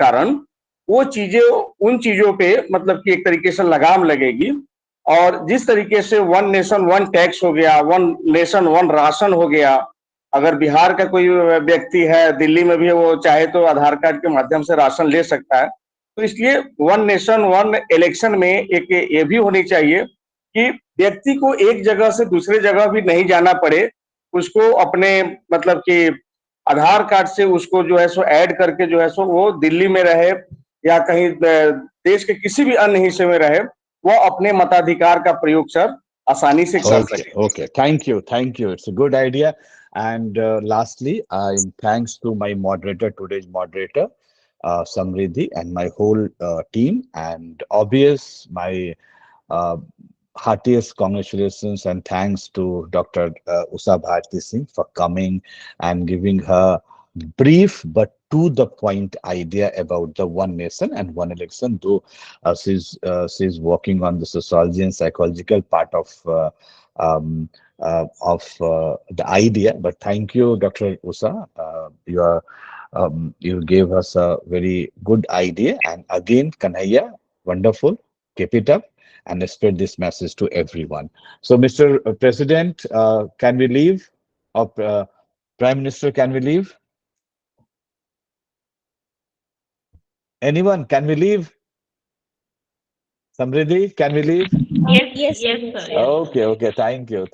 कारण। वो चीजें, उन चीजों पे मतलब कि एक तरीके से लगाम लगेगी। और जिस तरीके से वन नेशन वन टैक्स हो गया, वन नेशन वन राशन हो गया, अगर बिहार का कोई व्यक्ति है, दिल्ली में भी वो चाहे तो आधार कार्ड के माध्यम से राशन ले सकता है। तो इसलिए वन नेशन वन इलेक्शन में एक ये भी होनी चाहिए कि व्यक्ति को एक जगह से दूसरे जगह भी नहीं जाना पड़े, उसको अपने मतलब कि आधार कार्ड से उसको जो है सो ऐड करके जो है सो वो दिल्ली में रहे या कहीं देश के किसी भी अन्य हिस्से में रहे, वो अपने मताधिकार का प्रयोग सर आसानी से कर Okay, सके। okay. Thank you. It's a good idea. And lastly, thanks to my moderator, today's moderator, Samriddhi, and my whole team, and obvious my uh, heartiest congratulations and thanks to Dr. Usha Bharti Singh for coming and giving her brief but to the point idea about the one nation and one election, though she's working on the sociology and psychological part um, of the idea. But thank you, Dr. Usha. You gave us a very good idea. And again, Kanhaiya, wonderful. Keep it up and spread this message to everyone. So, Mr. President, can we leave? Or Prime Minister, can we leave? Anyone, can we leave? Samriddhi, can we leave? Yes, yes, sir. Yes. Okay, okay. Thank you.